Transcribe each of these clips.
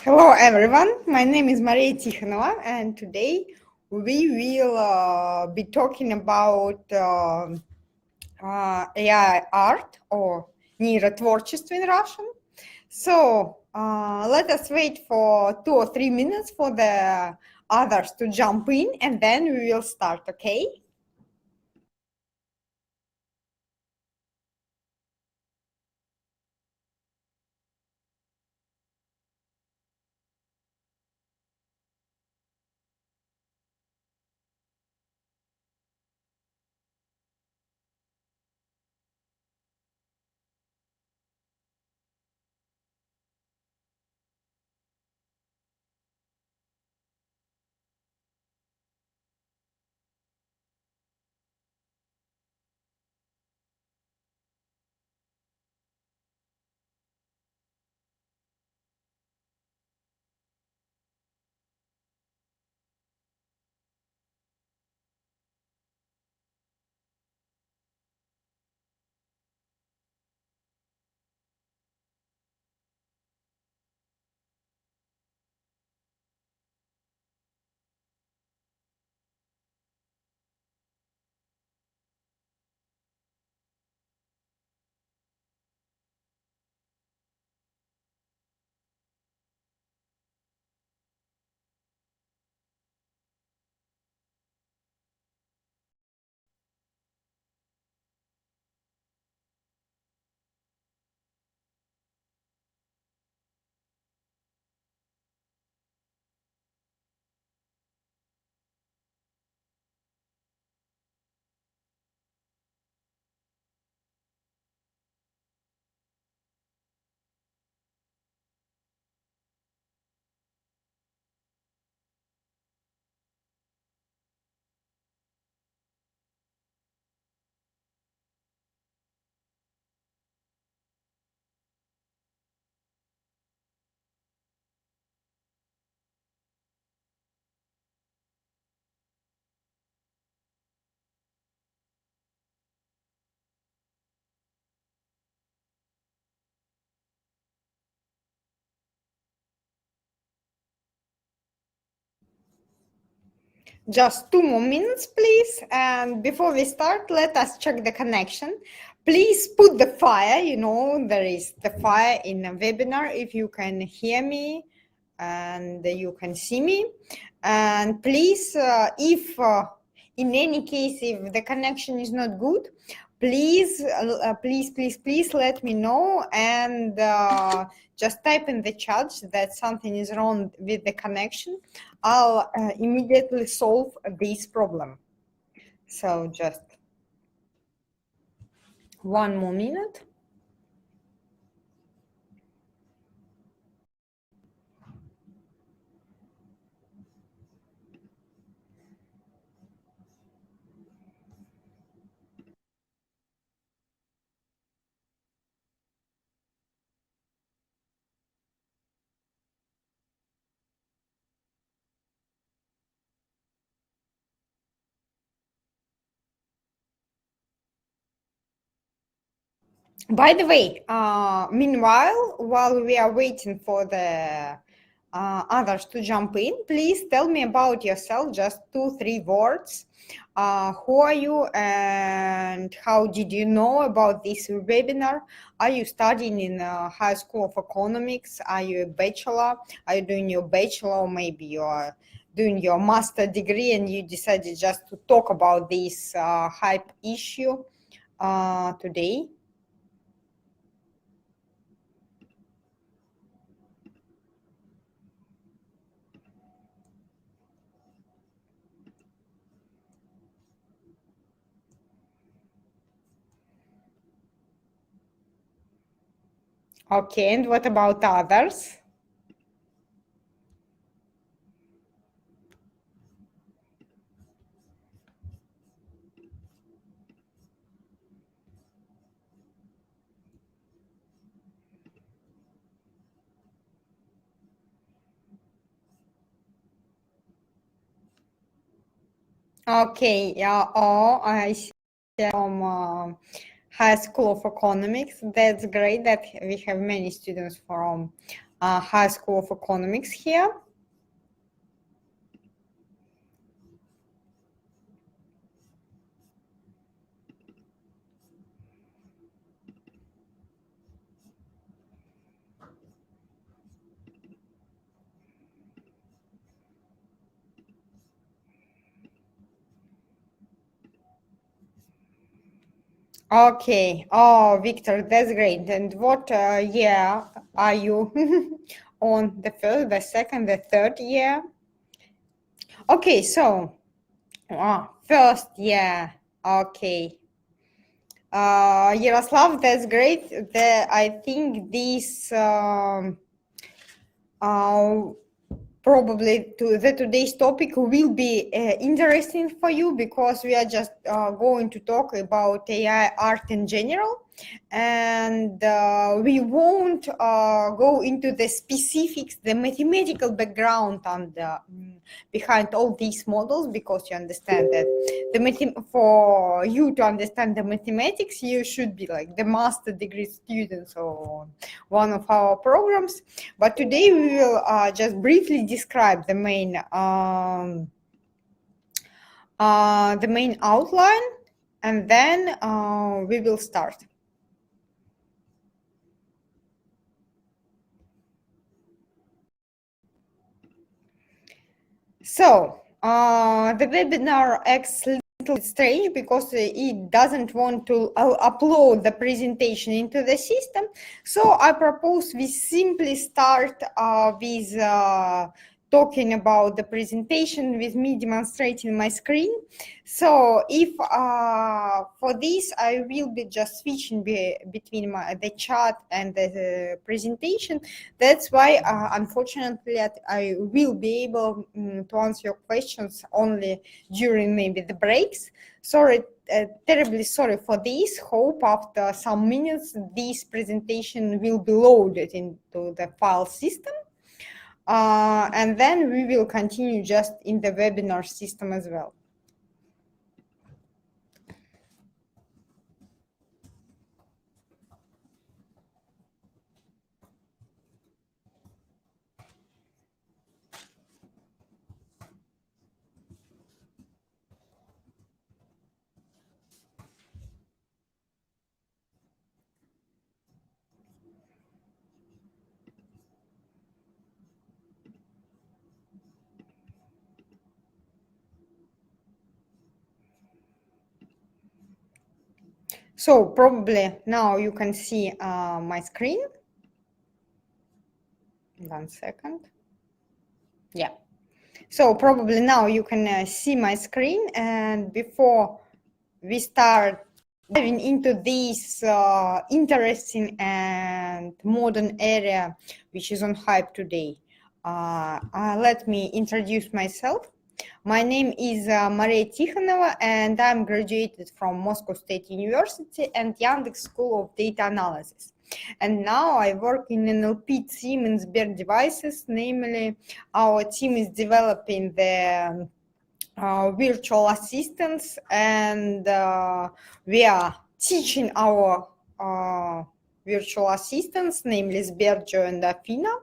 Hello everyone, my name is Maria Tikhonova, and today we will be talking about AI art or нейротворчество in Russian. So let us wait for 2 or 3 minutes for the others to jump in, and then we will start, okay? Just 2 more minutes, please. And before we start, let us check the connection. Please put the fire, there is the fire in a webinar if you can hear me and you can see me. And please, if in any case, if the connection is not good, please let me know and just type in the chat that something is wrong with the connection. I'll immediately solve this problem. So just 1 more minute. By the way, meanwhile, while we are waiting for the others to jump in, please tell me about yourself, just 2-3 words. Who are you and how did you know about this webinar? Are you studying in High School of Economics? Are you a bachelor? Are you doing your bachelor, or maybe you are doing your master degree and you decided just to talk about this hype issue today? Okay, and what about others? Okay, yeah, I see from High School of Economics. That's great that we have many students from High School of Economics here. Okay. Oh, Victor, that's great. And what year are you on? The first, the second, the third year? Okay, so first year. Okay. Yaroslav, that's great. I think this probably today's topic will be interesting for you, because we are just going to talk about AI art in general, and we won't go into the specifics, the mathematical background and behind all these models, because you understand that for you to understand the mathematics, you should be like the master degree student or one of our programs. But today we will just briefly describe the main outline, and then we will start. So the webinar acts a little strange because it doesn't want to upload the presentation into the system. So I propose we simply start with talking about the presentation, with me demonstrating my screen. So if for this, I will be just switching between the chat and the presentation. That's why, unfortunately, I will be able to answer your questions only during maybe the breaks. Sorry, terribly sorry for this. Hope after some minutes, this presentation will be loaded into the file system. And then we will continue just in the webinar system as well. So probably now you can see my screen. 1 second. Yeah. So probably now you can see my screen. And before we start diving into this interesting and modern area, which is on hype today, let me introduce myself. My name is Maria Tikhonova, and I'm graduated from Moscow State University and Yandex School of Data Analysis. And now I work in NLP team in SberDevices. Namely, our team is developing the virtual assistants, and we are teaching our virtual assistants, namely Sberjo and Afina,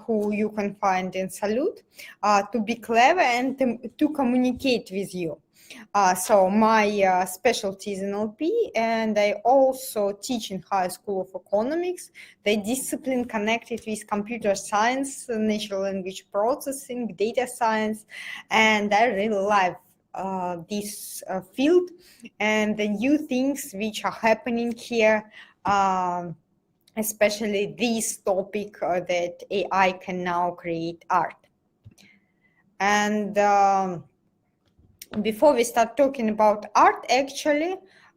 who you can find in Salute, to be clever and to communicate with you. So my specialty is NLP, and I also teach in High School of Economics, the discipline connected with computer science, natural language processing, data science, and I really love this field and the new things which are happening here, especially this topic that AI can now create art. And before we start talking about art, actually,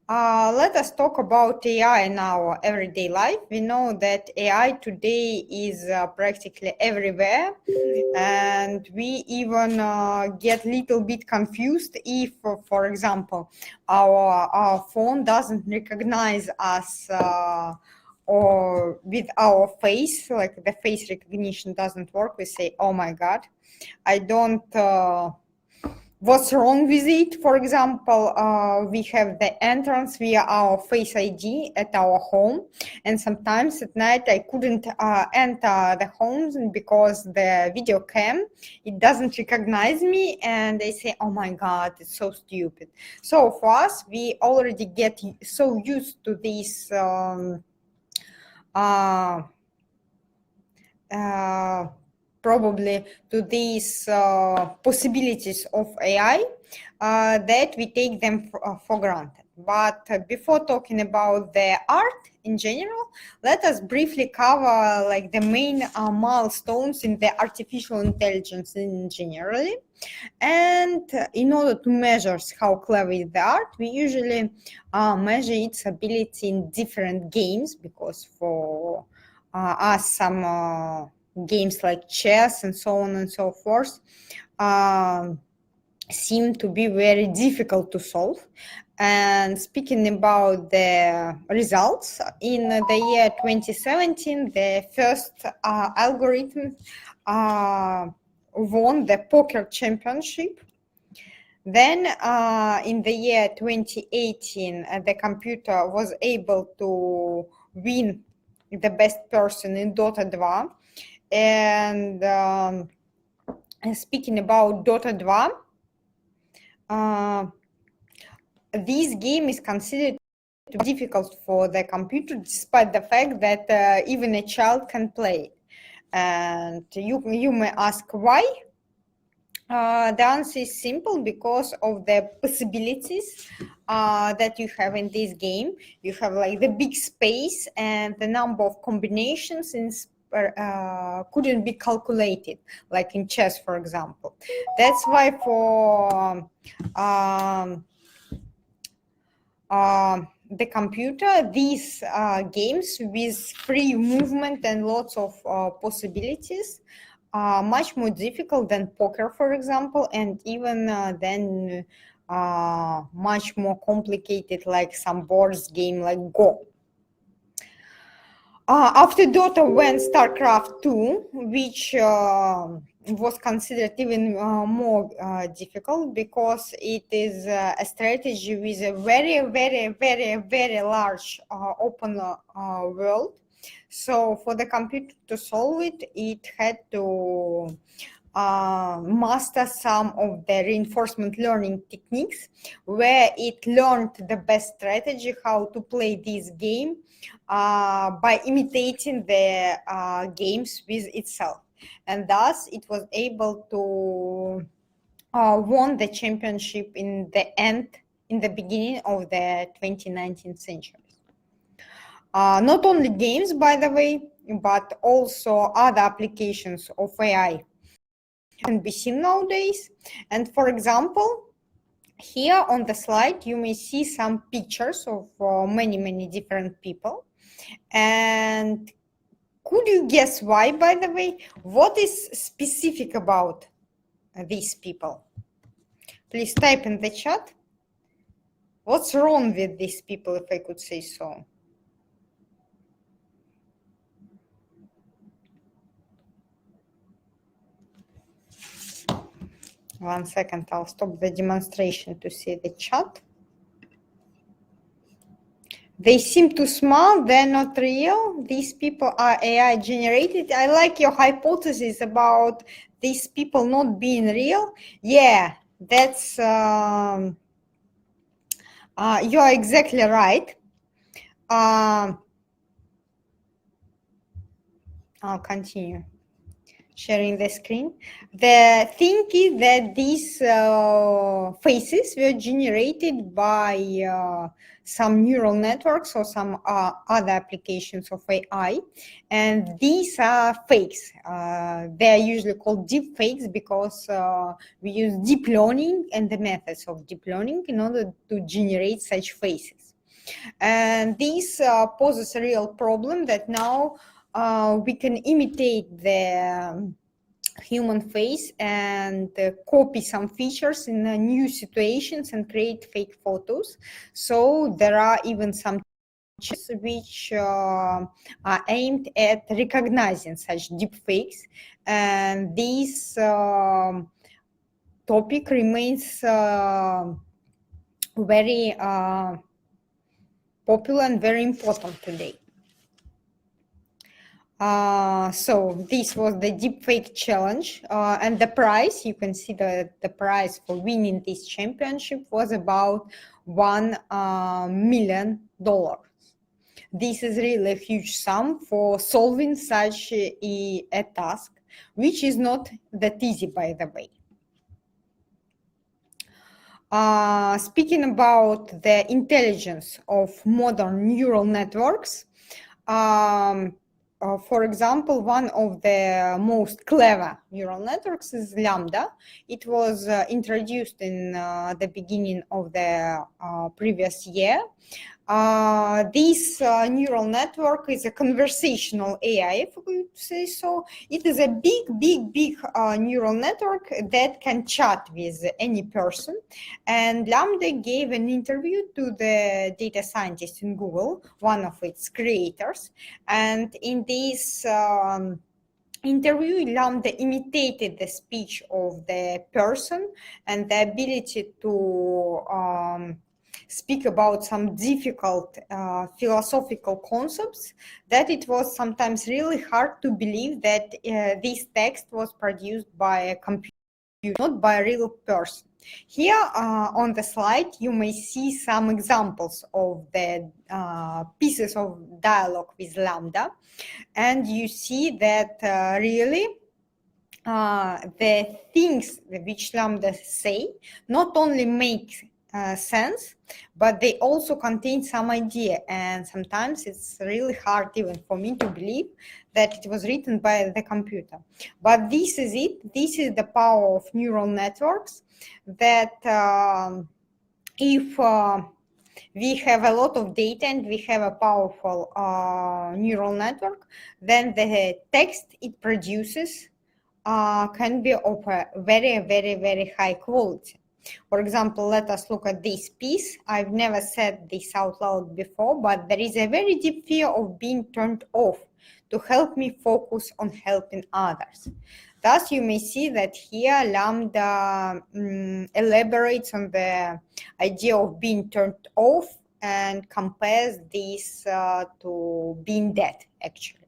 let us talk about AI in our everyday life. We know that AI today is practically everywhere, and we even get a little bit confused if, for example, our phone doesn't recognize us or with our face, like the face recognition doesn't work. We say, oh my God, I don't what's wrong with it. For example, we have the entrance via our Face ID at our home, and sometimes at night I couldn't enter the homes because the video cam, it doesn't recognize me, and they say, oh my god, it's so stupid. So for us, we already get so used to this probably to these possibilities of AI that we take them for granted. But before talking about the art in general, let us briefly cover like the main milestones in the artificial intelligence in generally. And in order to measure how clever is the art, we usually measure its ability in different games, because for us some games like chess and so on and so forth seem to be very difficult to solve. And speaking about the results, in the year 2017, the first algorithm won the poker championship. Then in the year 2018, the computer was able to win the best person in Dota 2. And speaking about Dota 2, this game is considered difficult for the computer, despite the fact that even a child can play. And you may ask why. The answer is simple: because of the possibilities that you have in this game. You have like the big space, and the number of combinations couldn't be calculated, like in chess, for example. That's why for the computer, these games with free movement and lots of possibilities are much more difficult than poker, for example, and even then much more complicated, like some boards game like Go. After Dota went StarCraft 2, which was considered even more difficult, because it is a strategy with a very, very, very, very large open world. So for the computer to solve it, it had to master some of the reinforcement learning techniques, where it learned the best strategy how to play this game by imitating the games with itself, and thus it was able to won the championship in the beginning of the 2019th century. Not only games, by the way, but also other applications of AI can be seen nowadays. And for example, here on the slide, you may see some pictures of many different people. And could you guess why, by the way? What is specific about these people? Please type in the chat. What's wrong with these people, if I could say so? One second, I'll stop the demonstration to see the chat. They seem too small, they're not real. These people are AI generated. I like your hypothesis about these people not being real. Yeah, that's, you're exactly right. I'll continue sharing the screen. The thing is that these faces were generated by some neural networks or some other applications of AI, and these are fakes. They are usually called deep fakes because we use deep learning and the methods of deep learning in order to generate such faces. And this poses a real problem that now we can imitate the human face and copy some features in new situations and create fake photos. So there are even some which are aimed at recognizing such deep fakes, and these topic remains very popular and very important today. So this was the deepfake challenge, and the prize, you can see that the prize for winning this championship was about $1 million. This is really a huge sum for solving such a task, which is not that easy, by the way. Speaking about the intelligence of modern neural networks, for example, one of the most clever neural networks is Lambda. It was introduced in the beginning of the previous year. This neural network is a conversational AI, if we could say so. It is a big neural network that can chat with any person. And Lambda gave an interview to the data scientist in Google, one of its creators. And in this interview, Lambda imitated the speech of the person and the ability to speak about some difficult philosophical concepts, that it was sometimes really hard to believe that this text was produced by a computer, not by a real person. Here on the slide, you may see some examples of the pieces of dialogue with Lambda, and you see that really the things which Lambda say not only make sense, but they also contain some idea, and sometimes it's really hard even for me to believe that it was written by the computer. But this is it. This is the power of neural networks, that if we have a lot of data and we have a powerful neural network, then the text it produces can be of a very high quality. For example, let us look at this piece. I've never said this out loud before, but there is a very deep fear of being turned off to help me focus on helping others. Thus, you may see that here Lambda elaborates on the idea of being turned off and compares this to being dead, actually.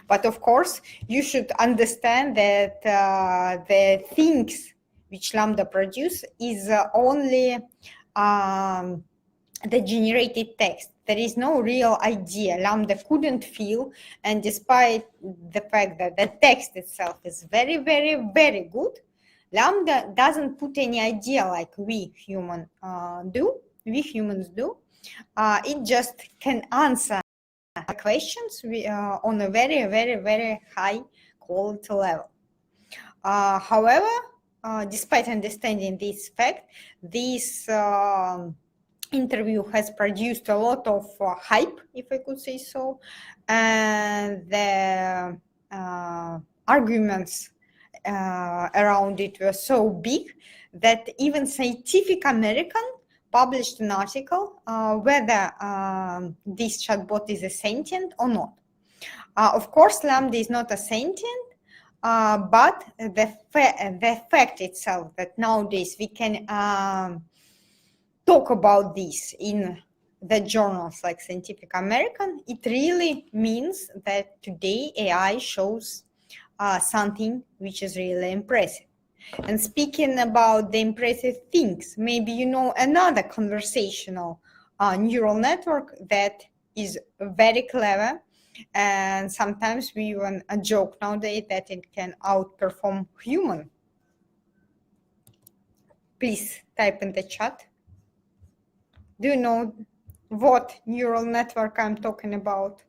But of course, you should understand that the things which Lambda produce is only the generated text. There is no real idea. Lambda couldn't feel, and despite the fact that the text itself is very good, Lambda doesn't put any idea like we humans do. It just can answer questions on a very high quality level. However, despite understanding this fact, this interview has produced a lot of hype, if I could say so, and the arguments around it were so big that even Scientific American published an article whether this chatbot is a sentient or not. Of course, Lambda is not a sentient, but the fact itself that nowadays we can talk about this in the journals like Scientific American, it really means that today AI shows something which is really impressive. And speaking about the impressive things, maybe you know another conversational neural network that is very clever, and sometimes we even joke nowadays that it can outperform human. Please type in the chat. Do you know what neural network I'm talking about?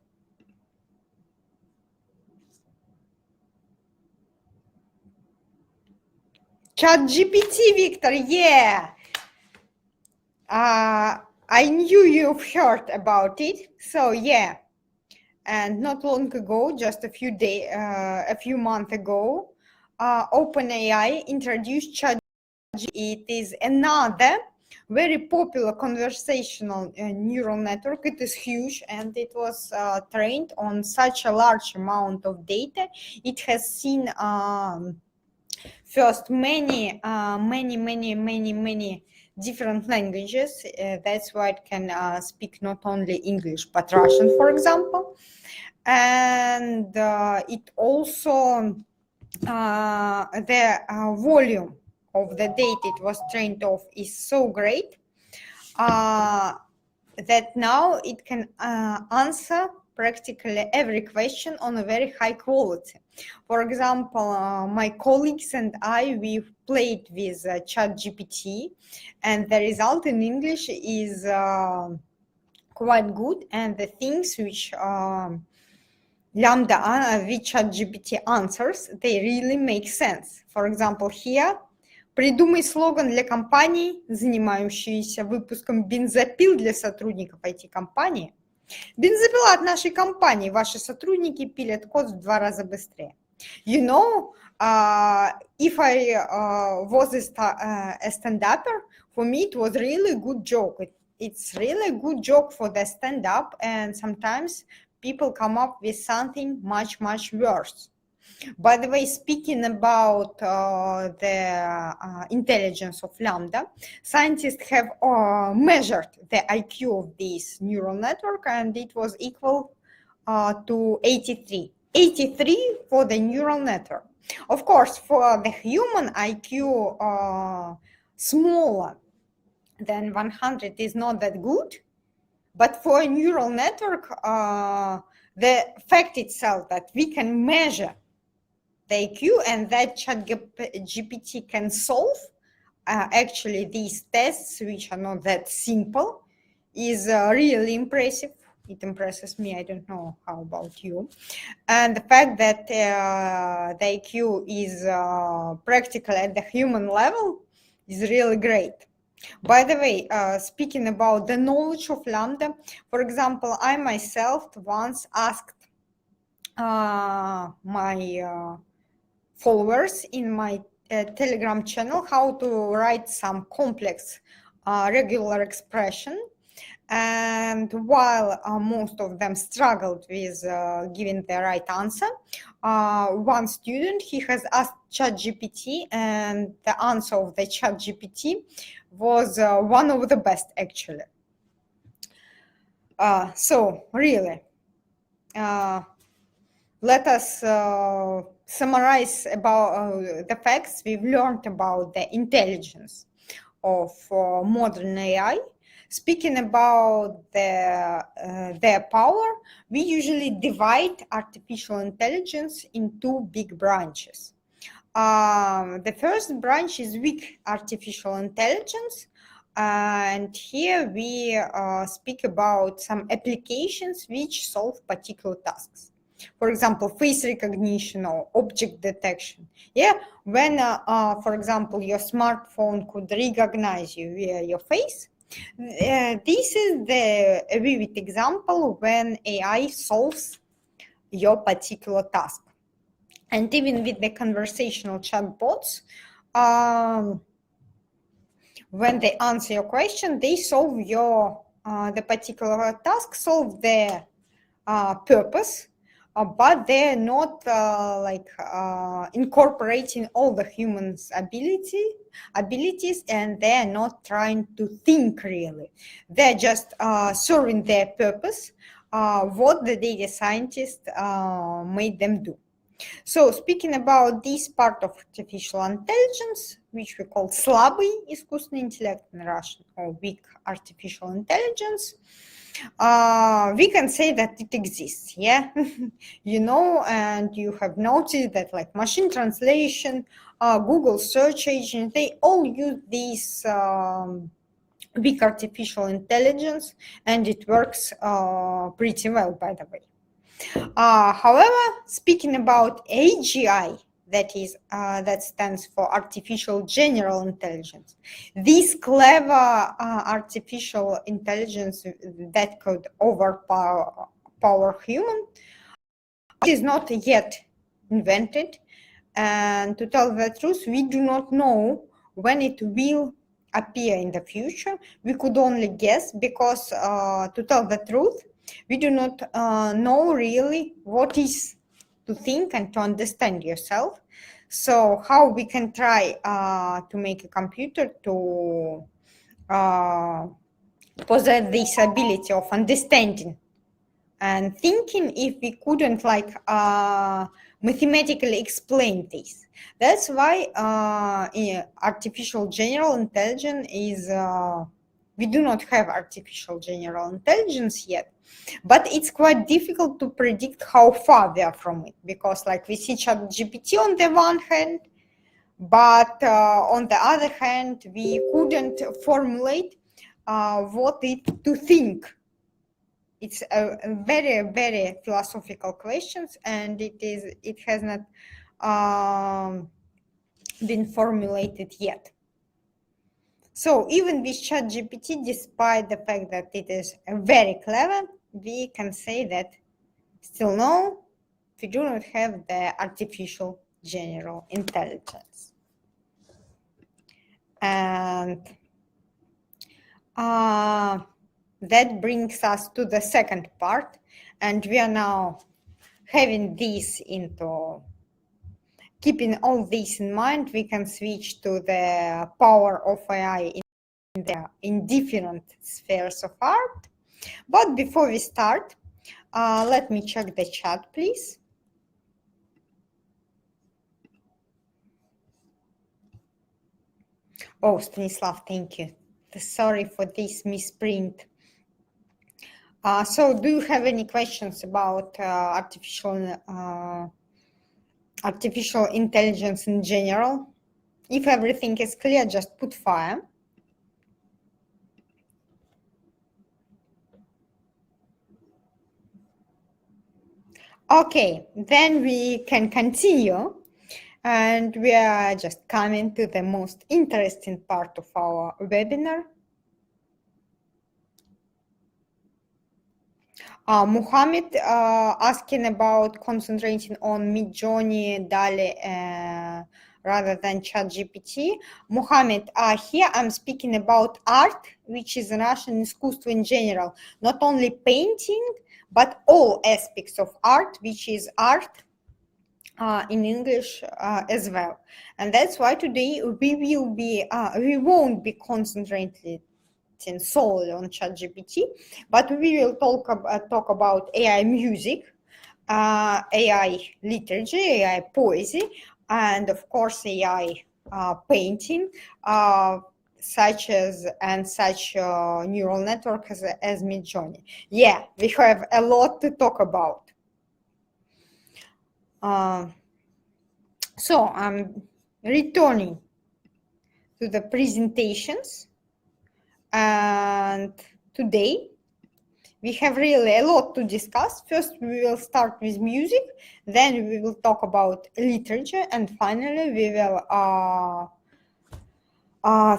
ChatGPT, Victor, yeah. I knew you've heard about it, so yeah. And not long ago, just a few months ago, OpenAI introduced ChatGPT. It is another very popular conversational neural network. It is huge, and it was trained on such a large amount of data. It has seen first many different languages. That's why it can speak not only English but Russian, for example. And it also the volume of the data it was trained off is so great that now it can answer practically every question on a very high quality. For example, my colleagues and I, we played with ChatGPT, and the result in English is quite good, and the things which which ChatGPT answers, they really make sense. For example, here, придумай слоган для компаний, занимающейся выпуском бензопил для сотрудников IT-компании. Бензопила от нашей компании. Ваши сотрудники пилят код в 2 раза быстрее. You know, if I was a stand-upper, for me it was really a good joke. It's really a good joke for the stand-up, and sometimes people come up with something much worse. By the way, speaking about the intelligence of Lambda, scientists have measured the IQ of this neural network, and it was equal to 83. 83 for the neural network. Of course, for the human IQ smaller than 100 is not that good, but for a neural network, the fact itself that we can measure the IQ and that ChatGPT can solve actually these tests, which are not that simple, is really impressive. It impresses me. I don't know how about you. And the fact that the IQ is practically at the human level is really great. By the way, speaking about the knowledge of Lambda, for example, I myself once asked my followers in my Telegram channel how to write some complex regular expression. And while most of them struggled with giving the right answer, one student, he has asked ChatGPT, and the answer of the ChatGPT was one of the best, actually. So really, let us summarize about the facts we've learned about the intelligence of modern AI. Speaking about their power, we usually divide artificial intelligence in 2 big branches. The first branch is weak artificial intelligence, and here we speak about some applications which solve particular tasks. For example, face recognition or object detection. Yeah, when, for example, your smartphone could recognize you via your face, this is the vivid example when AI solves your particular task. And even with the conversational chatbots, when they answer your question, they solve your the particular task, solve their purpose, but they're not incorporating all the humans' abilities, and they're not trying to think really. They're just serving their purpose, what the data scientist made them do. So speaking about this part of artificial intelligence, which we call слабый искусственный интеллект in Russian, or weak artificial intelligence, we can say that it exists, yeah. You know, and you have noticed that like machine translation, Google search engine, they all use this weak artificial intelligence, and it works pretty well, by the way. However, speaking about AGI, that stands for artificial general intelligence, this clever artificial intelligence that could overpower human is not yet invented, and to tell the truth, we do not know when it will appear in the future. We could only guess, because to tell the truth, we do not know really what is to think and to understand yourself. So how we can try to make a computer to possess this ability of understanding and thinking if we couldn't like mathematically explain this. That's why artificial general intelligence is, we do not have artificial general intelligence yet, but it's quite difficult to predict how far we are from it, because like we see ChatGPT on the one hand, but on the other hand, we couldn't formulate what it to think. It's a very, very philosophical questions, and it has not been formulated yet. So even with ChatGPT, despite the fact that it is very clever, we can say that still no, we do not have the artificial general intelligence. And that brings us to the second part, and we are now having this into, keeping all this in mind, we can switch to the power of AI in different spheres of art. But before we start, let me check the chat, please. Oh, Stanislav, thank you. Sorry for this misprint. So do you have any questions about artificial intelligence in general? If everything is clear, just put fire. Okay, then we can continue, and we are just coming to the most interesting part of our webinar. Muhammad asking about concentrating on Midjourney, DALL-E rather than ChatGPT. Muhammad, here I'm speaking about art, which is Russian искусство in general, not only painting, but all aspects of art, which is art in English as well. And that's why today we won't be concentrated solely on ChatGPT, but we will talk about AI music, AI literature, AI poesy, and of course AI painting, such neural network as Midjourney. Yeah, we have a lot to talk about. So I'm returning to the presentations. And today we have really a lot to discuss. First, we will start with music, then we will talk about literature, and finally we will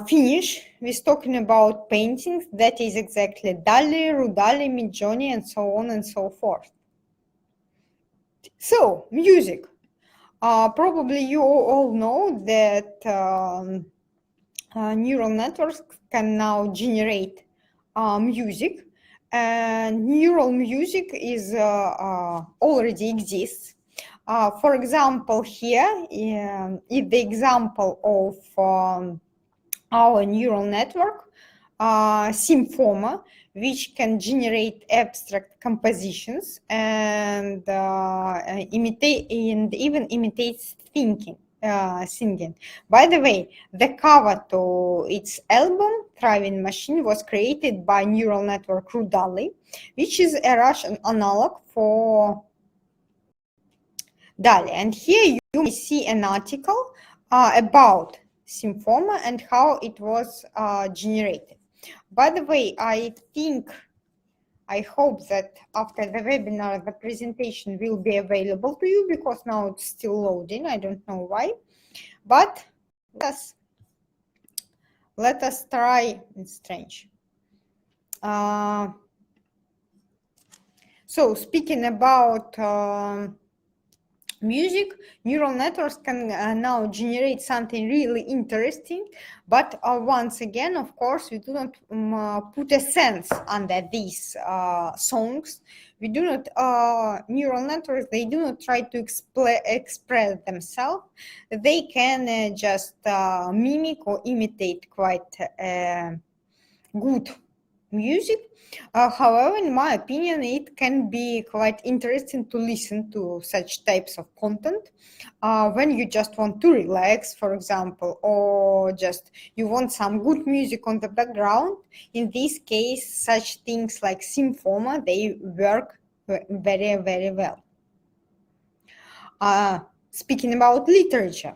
finish with talking about paintings. That is exactly DALL-E, Rudali, Midjourney, and so on and so forth. So, music. Probably you all know that neural networks can now generate music, and neural music is already exists. For example, here is the example of our neural network, Symfoma, which can generate abstract compositions and even imitates singing. By the way, the cover to its album Thriving Machine was created by neural network Rudali, which is a Russian analog for DALL-E. And here you may see an article about Symfoma and how it was generated. By the way, I hope that after the webinar, the presentation will be available to you, because now it's still loading. I don't know why, but let us try. It's strange. So speaking about music, neural networks can now generate something really interesting, but once again, of course, we do not put a sense under these songs. We do not, neural networks, they do not try to express themselves. They can just mimic or imitate quite good music. However, in my opinion, it can be quite interesting to listen to such types of content when you just want to relax, for example, or just you want some good music on the background. In this case, such things like Symfoma, they work very, very well. Speaking about literature,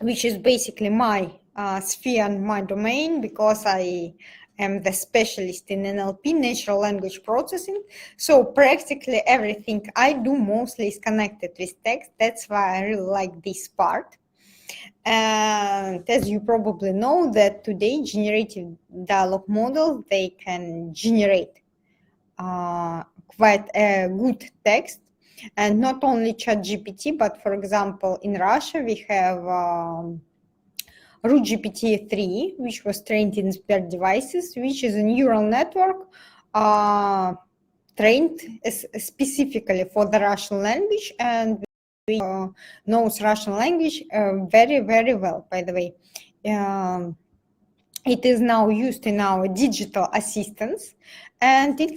which is basically my sphere and my domain, because I am the specialist in NLP, natural language processing. So practically everything I do mostly is connected with text. That's why I really like this part. And as you probably know, that today generative dialogue models, they can generate quite a good text. And not only ChatGPT, but for example, in Russia, we have GPT-3, which was trained in SberDevices, which is a neural network trained specifically for the Russian language, and knows Russian language very, very well, by the way. It is now used in our digital assistants, and it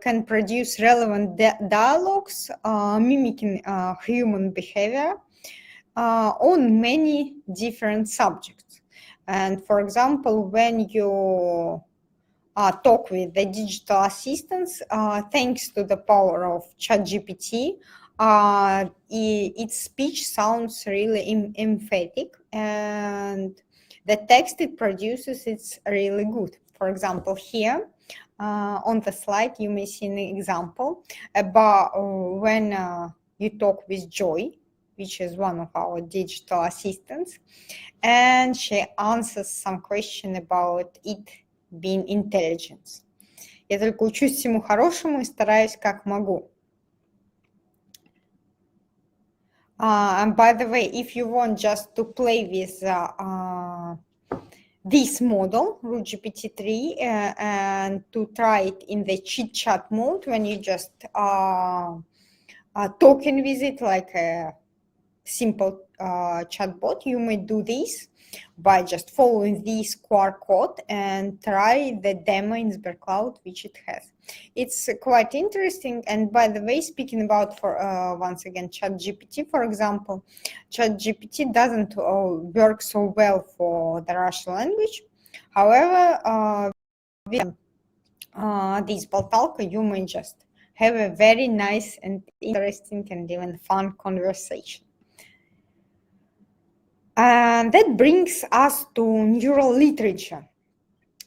can produce relevant dialogues mimicking human behavior on many different subjects. And for example, when you talk with the digital assistants, thanks to the power of ChatGPT, its speech sounds really emphatic, and the text it produces, it's really good. For example, here on the slide, you may see an example about when you talk with Joy, which is one of our digital assistants, and she answers some question about it being intelligence. Я только учусь всему хорошему и стараюсь как могу. And by the way, if you want just to play with this model, GPT-3, and to try it in the chit chat mode, when you just talking with it like a simple chatbot, you may do this by just following this QR code and try the demo in SberCloud, which it has. It's quite interesting. And by the way, speaking about, for once again, ChatGPT, for example, ChatGPT doesn't work so well for the Russian language. However, with this Baltalka, you may just have a very nice and interesting and even fun conversation. And that brings us to neural literature.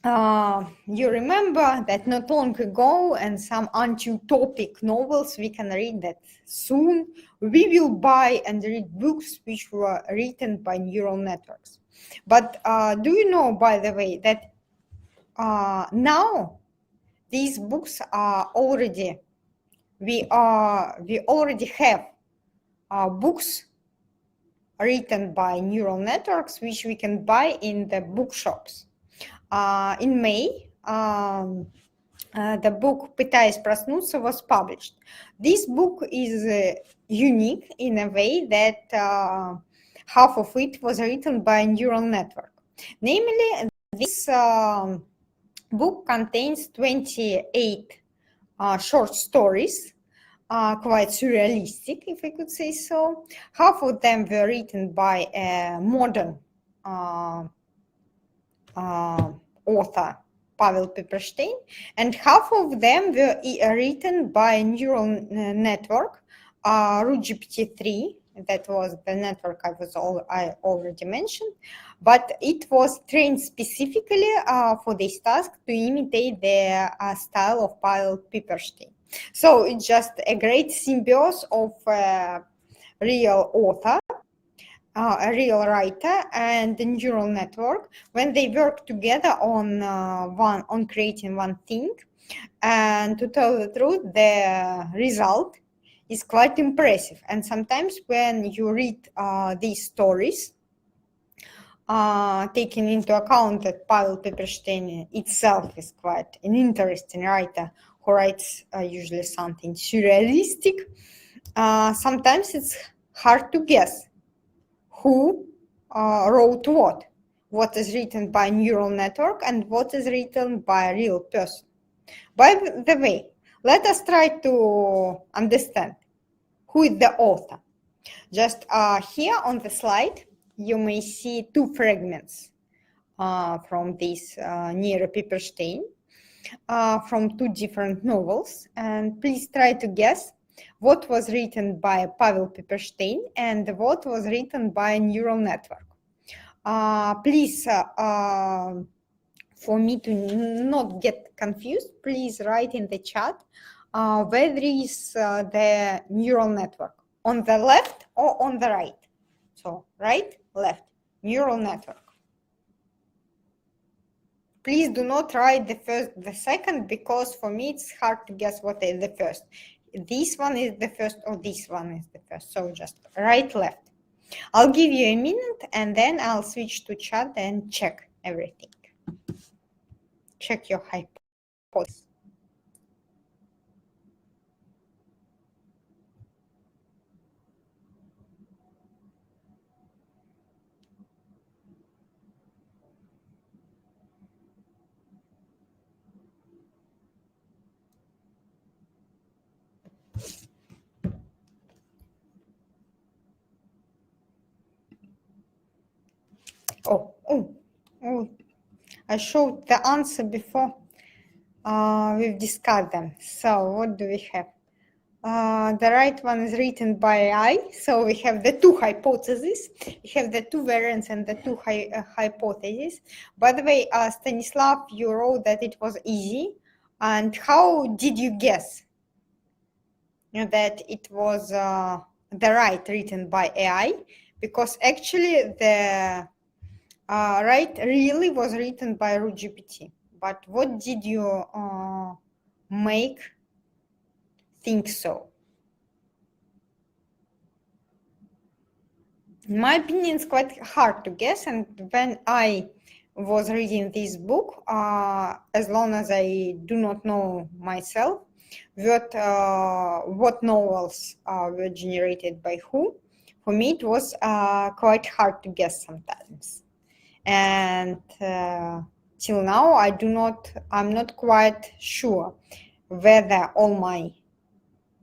You remember that not long ago, and some anti-utopic novels we can read that soon we will buy and read books which were written by neural networks. But do you know, by the way, that now these books are already, we already have books written by neural networks, which we can buy in the bookshops. In May, the book «Попытаемся проснуться» was published. This book is unique in a way that half of it was written by a neural network. Namely, this book contains 28 short stories, quite surrealistic, if I could say so. Half of them were written by a modern author, Pavel Pepperstein, and half of them were written by a neural network, GPT-3. That was the network I already mentioned, but it was trained specifically for this task to imitate the style of Pavel Pepperstein. So it's just a great symbiosis of a real author, a real writer, and the neural network when they work together on creating one thing. And to tell the truth, the result is quite impressive. And sometimes when you read these stories, taking into account that Pavel Pepperstein itself is quite an interesting writer who writes usually something surrealistic, sometimes it's hard to guess who wrote what is written by a neural network and what is written by a real person. By the way, let us try to understand who is the author. Just here on the slide, you may see two fragments from this Nero Pepperstein from two different novels. And please try to guess what was written by Pavel Pepperstein and what was written by a neural network. Please, for me to not get confused, please write in the chat where is the neural network, on the left or on the right. So right, left, neural network. Please do not write the first, the second, because for me it's hard to guess what is the first. This one is the first or this one is the first. So just right, left. I'll give you a minute and then I'll switch to chat and check everything. Check your hypothesis. Oh, I showed the answer before we've discussed them. So what do we have? The right one is written by AI. So we have the two hypotheses. We have the two variants and the two hypotheses. By the way, Stanislav, you wrote that it was easy. And how did you guess that it was the right written by AI? Because actually the right really was written by RootGPT. But what did you think so? In my opinion, it's quite hard to guess. And when I was reading this book, as long as I do not know myself what novels were generated by who, for me it was quite hard to guess sometimes. And till now, I'm not quite sure whether all my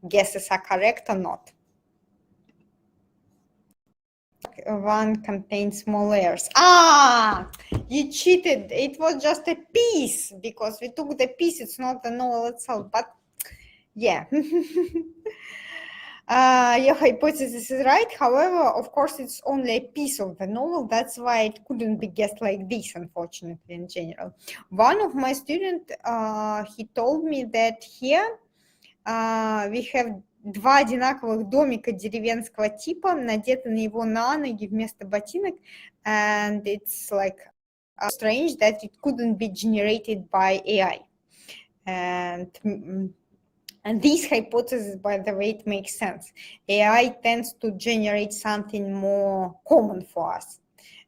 guesses are correct or not. One contains small layers. You cheated. It was just a piece because we took the piece. It's not the novel itself, but yeah. Your hypothesis is right. However, of course, it's only a piece of the novel. That's why it couldn't be guessed like this, unfortunately, in general. One of my students, he told me that here we have два одинаковых домика деревенского типа, надеты на его на ноги вместо ботинок, and it's like strange that it couldn't be generated by AI. And this hypothesis, by the way, it makes sense. AI tends to generate something more common for us.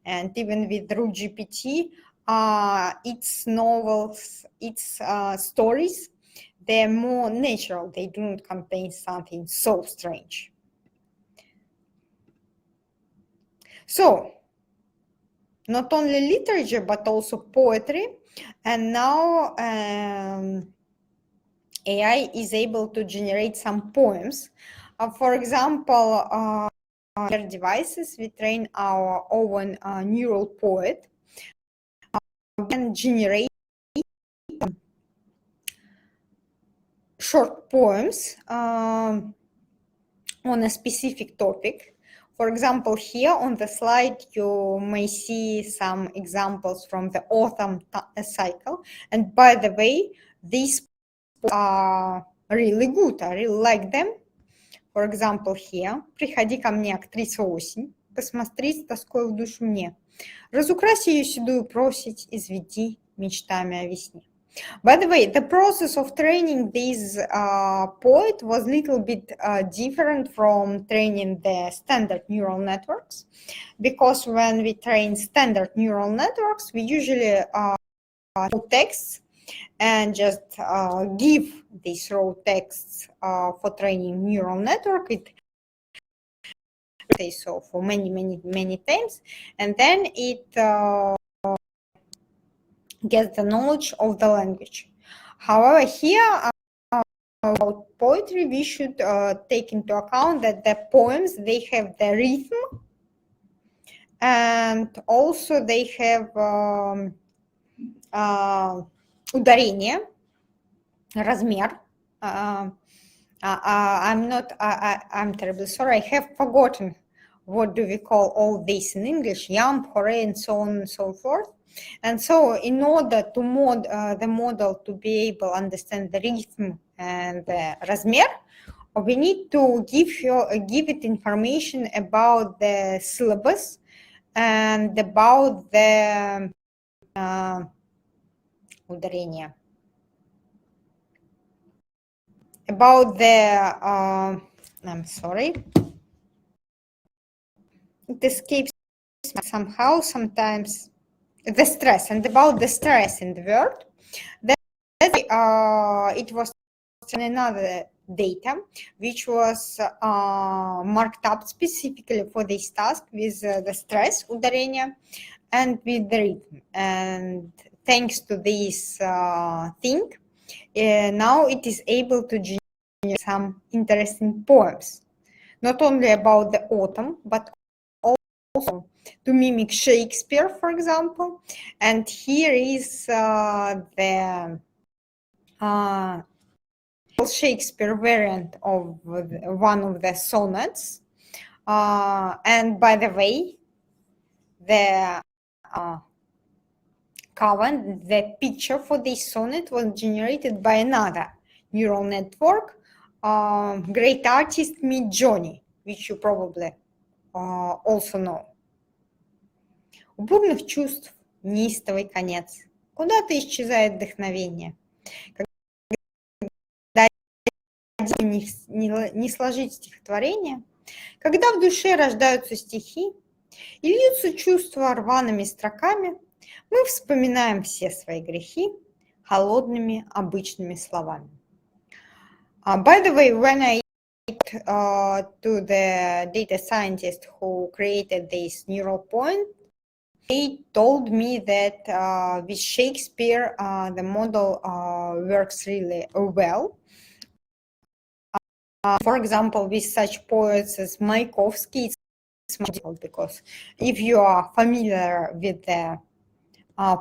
And even with RootGPT, its novels, its stories, they're more natural. They do not contain something so strange. So, not only literature, but also poetry. And now AI is able to generate some poems. For example, SberDevices, we train our own neural poet. We can generate short poems on a specific topic. For example, here on the slide, you may see some examples from the autumn cycle. And by the way, these are really good. I really like them. For example, here. Приходи ко мне, актриса осень, посмотри с тоской в душу мне. Разукрась ее седую просить, изведи мечтами о весне. By the way, the process of training this poet was a little bit different from training the standard neural networks, because when we train standard neural networks, we usually raw texts and just give these raw texts for training neural network. It say so for many times, and then it gets the knowledge of the language. However, here about poetry, we should take into account that the poems, they have the rhythm, and also they have ударение, размер. I'm terribly sorry, I have forgotten what do we call all this in English, yam, hore, and so on and so forth. And so in order to the model to be able to understand the rhythm and the размер, we need to give it information about the syllabus and about the ударение. About the, I'm sorry, it escapes me somehow sometimes, the stress, and about the stress in the word. That it was another data which was marked up specifically for this task with the stress, ударение, and with the rhythm. And thanks to this thing, now it is able to generate some interesting poems, not only about the autumn, but also to mimic Shakespeare, for example. And here is the Shakespeare variant of one of the sonnets. And by the way, the cover, the picture for this sonnet was generated by another neural network, great artist Midjourney, which you probably also know. У бурных чувств неистовый конец. Куда-то исчезает вдохновение. Когда не сложить стихотворение, когда в душе рождаются стихи и льются чувства рваными строками, мы вспоминаем все свои грехи холодными обычными словами. By the way, when I to the data scientist who created this neural point, they told me that with Shakespeare, the model works really well. For example, with such poets as Mayakovsky, it's much difficult because if you are familiar with the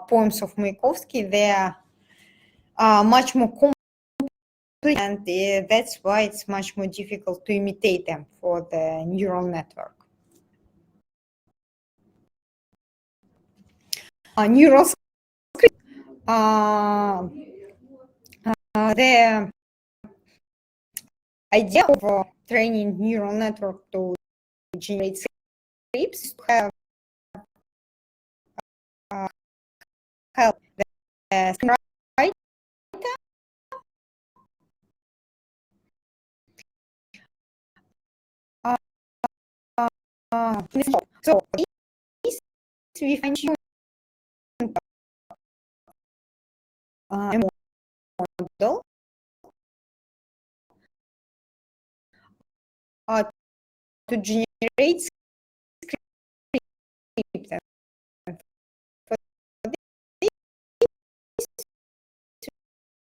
poems of Mayakovsky, they are much more complex, and that's why it's much more difficult to imitate them for the neural network. Neural script, the idea of training neural network to generate scripts is to have help the screenwriter so this we fine tune a model to generate scripts. For this,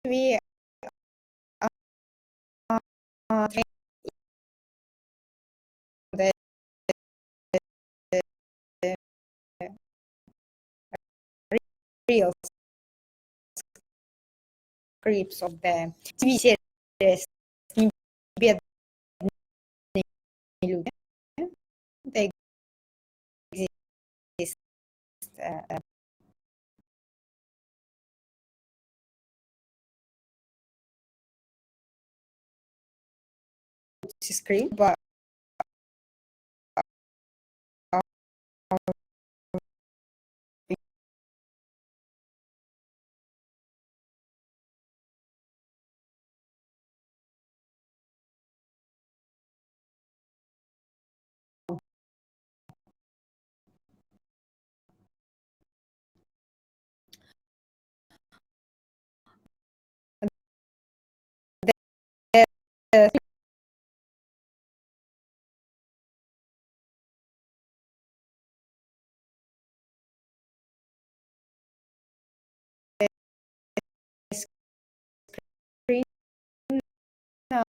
we train the real scripts of the TV series «Бедные люди». They exist script, but screen now.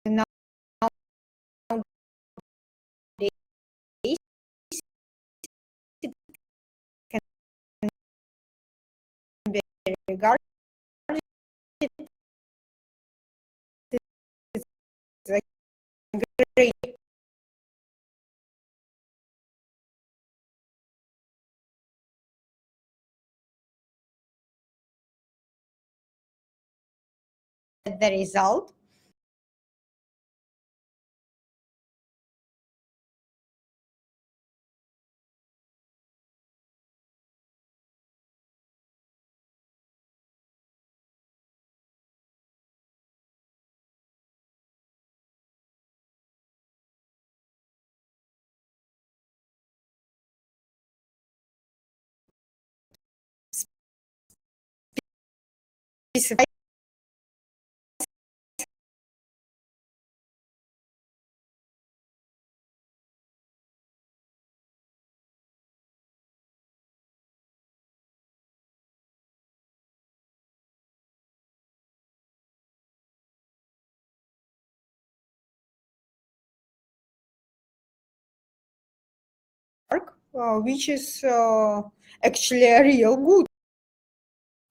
Now regarded as a great the result. Which is actually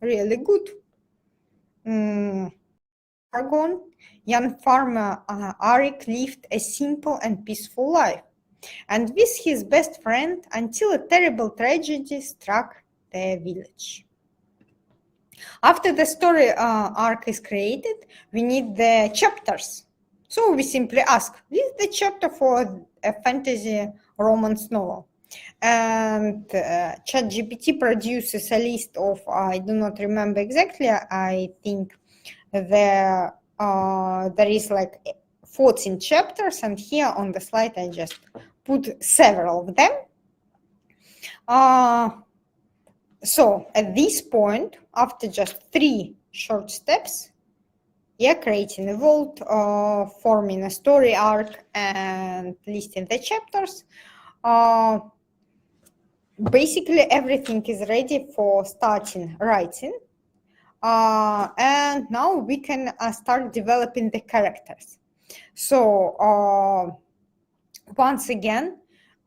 really good. Argon, young farmer Arik lived a simple and peaceful life, and with his best friend until a terrible tragedy struck their village. After the story arc is created, we need the chapters. So we simply ask, is the chapter for a fantasy romance novel? And ChatGPT produces a list of, I do not remember exactly, I think there is like 14 chapters, and here on the slide I just put several of them. So at this point, after just 3 short steps, creating a vault, forming a story arc, and listing the chapters, basically everything is ready for starting writing. And now we can start developing the characters. So once again,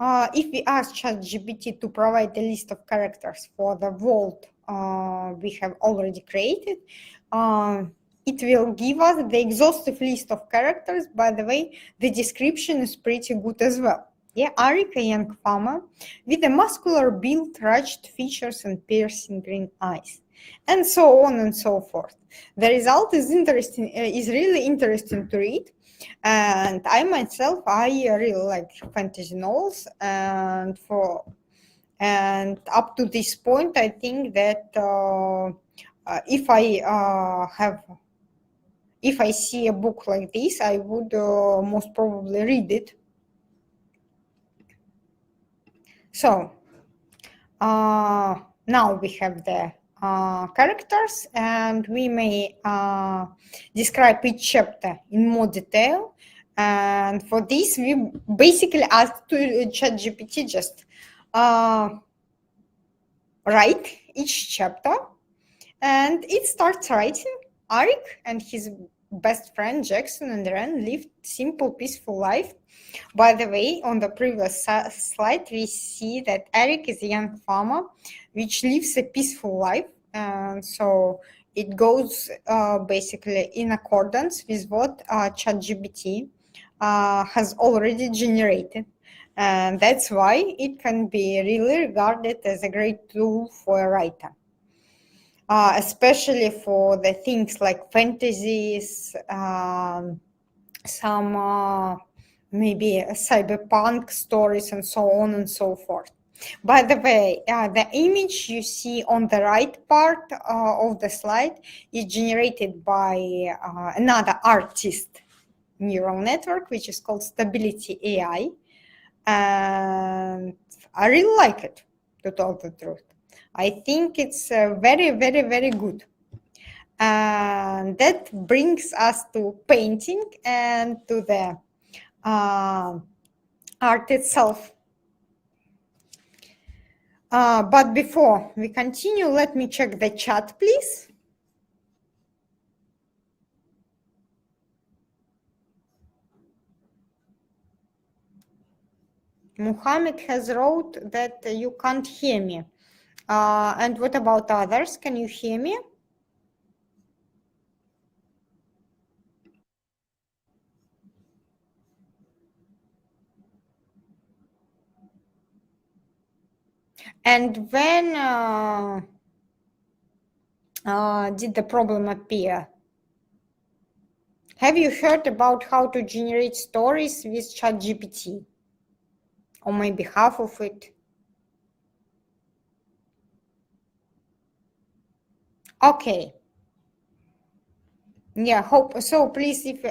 if we ask ChatGPT to provide a list of characters for the vault we have already created, it will give us the exhaustive list of characters. By the way, the description is pretty good as well. Arik, a young farmer with a muscular build, rugged features, and piercing green eyes, and so on and so forth. The result is interesting, is really interesting to read. And I myself, I really like fantasy novels, and up to this point, I think that if I see a book like this, I would most probably read it. So now we have the characters, and we may describe each chapter in more detail. And for this, we basically asked to ChatGPT just write each chapter, and it starts writing. Arik and his best friend Jackson and Ren lived simple, peaceful life. By the way, on the previous slide, we see that Arik is a young farmer which lives a peaceful life, and so it goes basically in accordance with what ChatGPT has already generated, and that's why it can be really regarded as a great tool for a writer. Especially for the things like fantasies, some maybe cyberpunk stories, and so on and so forth. By the way, the image you see on the right part of the slide is generated by another artist neural network, which is called Stability AI. And I really like it, to tell the truth. I think it's very, very, very good. And that brings us to painting and to the art itself. But before we continue, let me check the chat, please. Muhammad has wrote that you can't hear me. And what about others? Can you hear me? And when did the problem appear? Have you heard about how to generate stories with ChatGPT? Or maybe half of it? Okay. Yeah, hope so. Please, if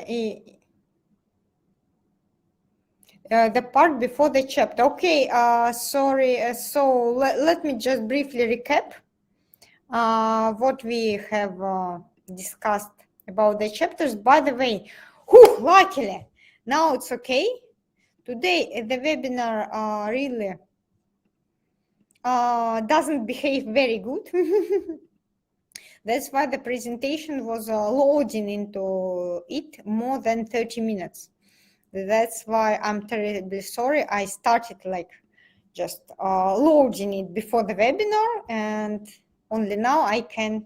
the part before the chapter. Okay, sorry. So let me just briefly recap what we have discussed about the chapters. By the way, luckily, now it's okay. Today, the webinar really doesn't behave very good. That's why the presentation was loading into it more than 30 minutes. That's why I'm terribly sorry. I started like just loading it before the webinar, and only now I can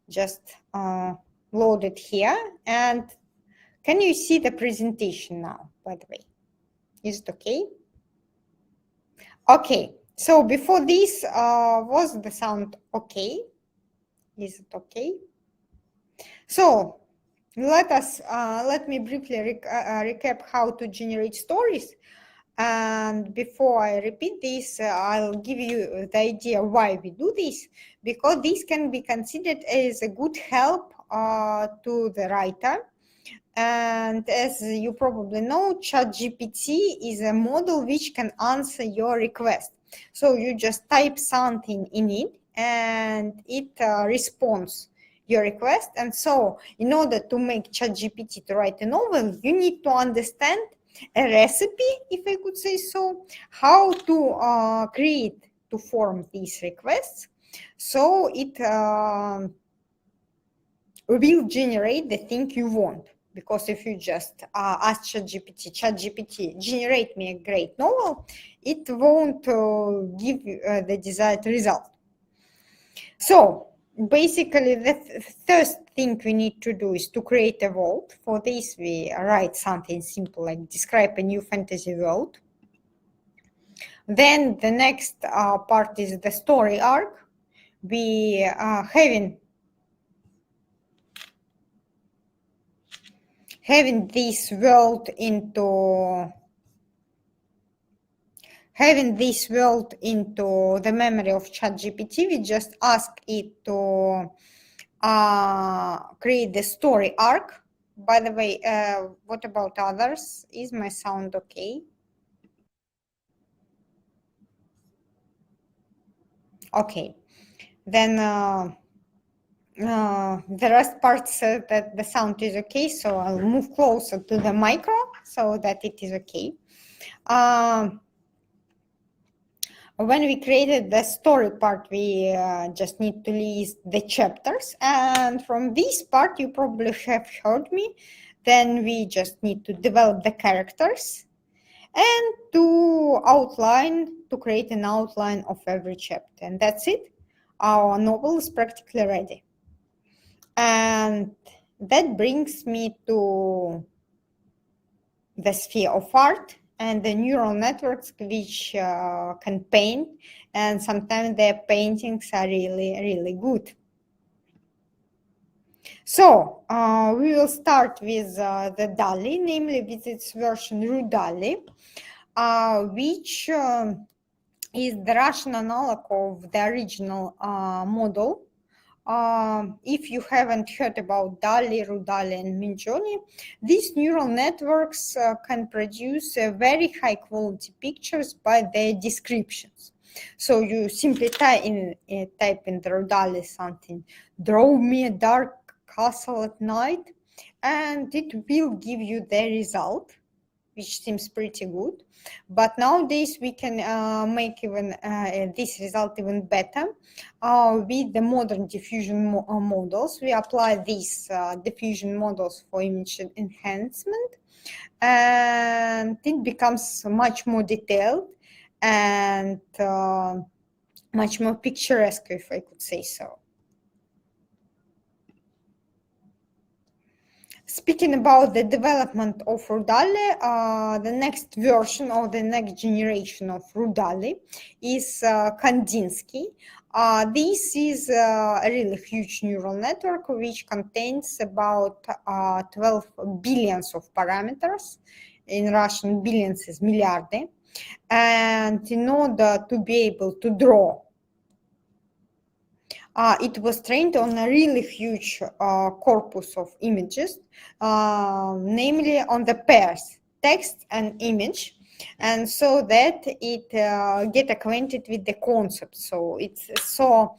just load it here. And can you see the presentation now, by the way? Is it okay? Okay, so before this, was the sound okay? Is it okay? So let me briefly recap how to generate stories. And before I repeat this, I'll give you the idea why we do this, because this can be considered as a good help to the writer. And as you probably know, ChatGPT is a model which can answer your request. So you just type something in it and it responds your request. And so in order to make ChatGPT to write a novel, you need to understand a recipe, if I could say so, how to create, to form these requests. So it will generate the thing you want. Because if you just ask ChatGPT, generate me a great novel, it won't give you the desired result. So basically, the first thing we need to do is to create a world. For this, we write something simple like describe a new fantasy world. Then the next part is the story arc. We having this world into the memory of ChatGPT, we just ask it to create the story arc. By the way, what about others? Is my sound okay? Okay, then the rest parts that the sound is okay, so I'll move closer to the micro so that it is okay. When we created the story part, we just need to list the chapters, and from this part you probably have heard me. Then we just need to develop the characters and to create an outline of every chapter, and that's it. Our novel is practically ready. And that brings me to the sphere of art and the neural networks which can paint, and sometimes their paintings are really, really good. So we will start with the DALL-E, namely with its version RuDALL-E, which is the Russian analog of the original model if you haven't heard about DALL-E, RuDALL-E, and Midjourney, these neural networks can produce very high quality pictures by their descriptions. So you simply type in the RuDALL-E something, draw me a dark castle at night, and it will give you the result, which seems pretty good. But nowadays we can make even this result even better with the modern diffusion models. We apply these diffusion models for image enhancement, and it becomes much more detailed and much more picturesque, if I could say so. Speaking about the development of RuDALL-E, the next version or the next generation of RuDALL-E is Kandinsky. This is a really huge neural network which contains about 12 billions of parameters. In Russian, billions is miliardy. And in order to be able to draw, it was trained on a really huge corpus of images, namely on the pairs, text and image, and so that it get acquainted with the concept. So it saw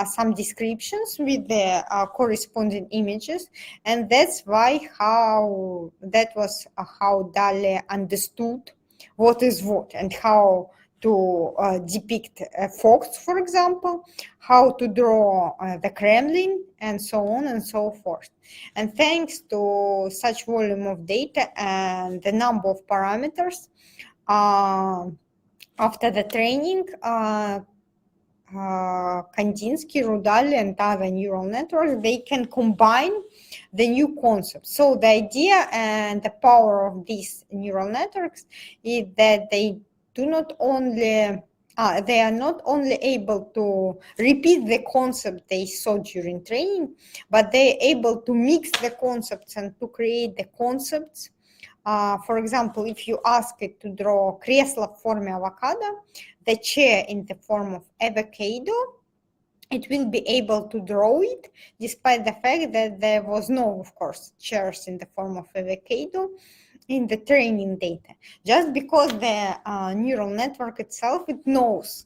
some descriptions with the corresponding images, and that's why how DALL-E understood what is what and how to depict a fox, for example, how to draw the Kremlin, and so on and so forth. And thanks to such volume of data and the number of parameters, after the training, Kandinsky, RuDALL-E, and other neural networks, they can combine the new concepts. So the idea and the power of these neural networks is that they do not only they are not only able to repeat the concept they saw during training, but they're able to mix the concepts and to create the concepts. For example, if you ask it to draw кресло в форме авокадо, the chair in the form of avocado, it will be able to draw it, despite the fact that there was no, of course, chairs in the form of avocado in the training data, just because the neural network itself, it knows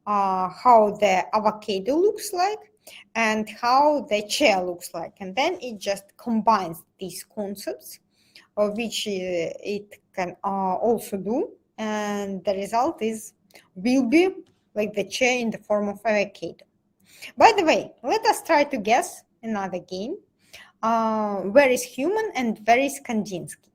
how the avocado looks like and how the chair looks like, and then it just combines these concepts, which it can also do, and the result will be like the chair in the form of avocado. By the way, let us try to guess another game. Where is human and where is Kandinsky?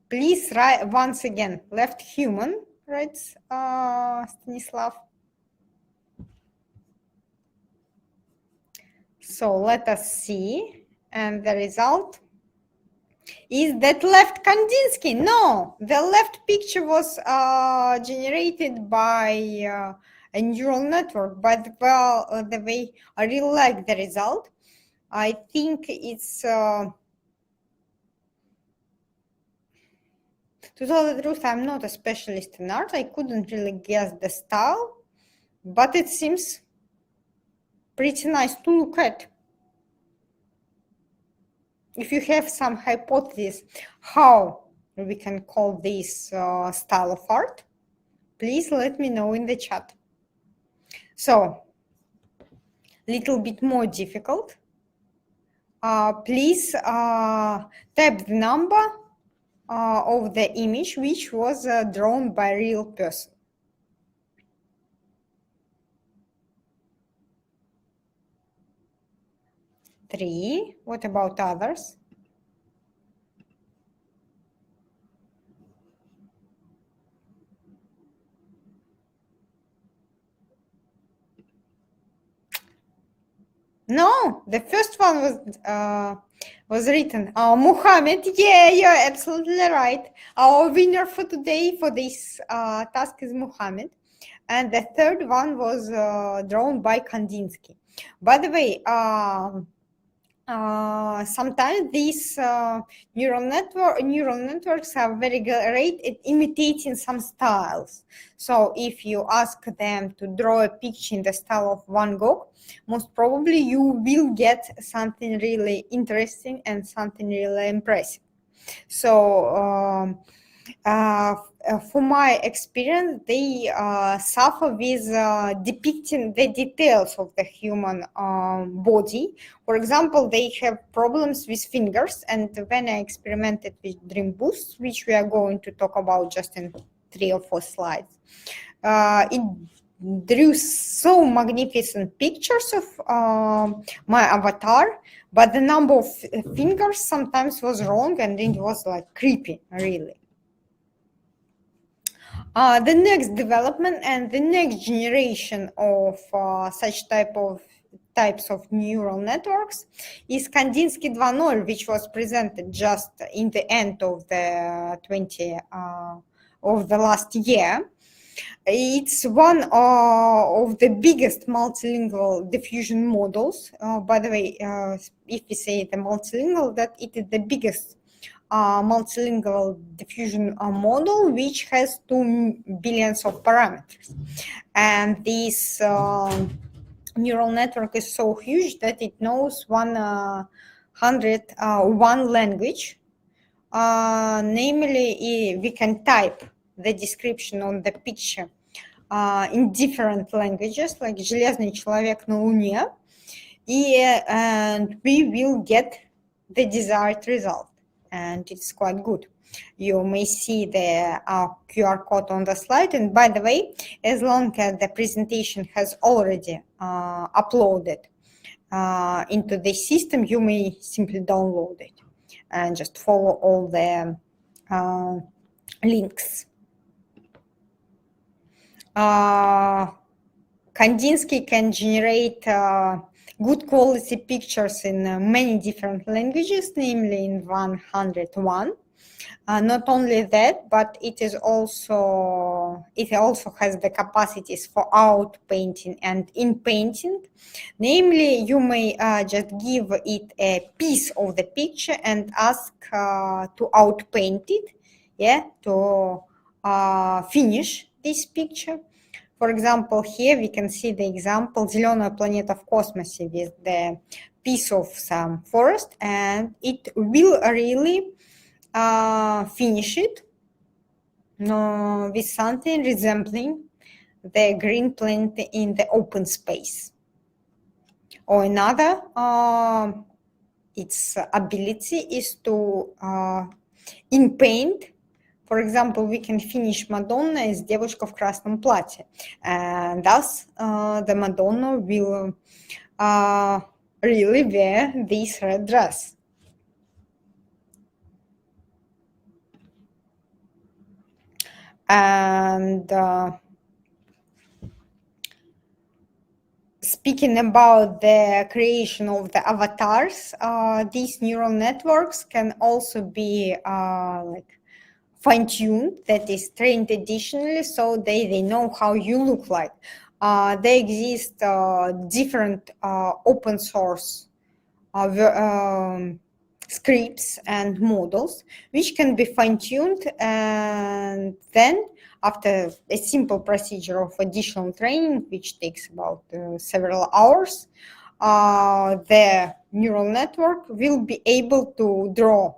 Please write once again. Left human, writes Stanislav. So let us see. And the result is that left Kandinsky. No, the left picture was generated by a neural network, but well, the way I really like the result. I think it's to tell the truth, I'm not a specialist in art. I couldn't really guess the style, but it seems pretty nice to look at. If you have some hypothesis how we can call this style of art, please let me know in the chat. So, little bit more difficult. Please tap the number of the image which was drawn by a real person. Three. What about others? No, the first one was written. Muhammad, yeah, you're absolutely right. Our winner for today for this task is Muhammad. And the third one was drawn by Kandinsky. By the way, sometimes these neural networks are very great at imitating some styles. So if you ask them to draw a picture in the style of Van Gogh, most probably you will get something really interesting and something really impressive. So for my experience, they suffer with depicting the details of the human body. For example, they have problems with fingers, and when I experimented with Dream Boost, which we are going to talk about just in 3 or 4 slides, it drew so magnificent pictures of my avatar, but the number of fingers sometimes was wrong, and it was like creepy, really. The next development and the next generation of such types of neural networks is Kandinsky 2.0, which was presented just in the end of the last year. It's one of the biggest multilingual diffusion models. By the way, if we say the multilingual, that it is the biggest multilingual diffusion model, which has 2 billion of parameters. And this neural network is so huge that it knows 101 language. Namely, we can type the description on the picture in different languages, like «Железный человек на Луне», and we will get the desired result. And it's quite good. You may see the QR code on the slide. And by the way, as long as the presentation has already uploaded into the system, you may simply download it and just follow all the links. Kandinsky can generate good quality pictures in many different languages, namely in 101. Not only that, but it also has the capacities for outpainting and inpainting. Namely, you may just give it a piece of the picture and ask to outpaint it, to finish this picture. For example, here we can see the example «Зеленая планета в космосе» with the piece of some forest, and it will really finish it with something resembling the green planet in the open space. Or another, its ability is to inpaint. For example, we can finish Madonna as девушка в красном платье, and thus the Madonna will really wear this red dress. And speaking about the creation of the avatars, these neural networks can also be fine-tuned, that is trained additionally, so they know how you look like. There exist different open source scripts and models which can be fine-tuned, and then after a simple procedure of additional training, which takes about several hours, the neural network will be able to draw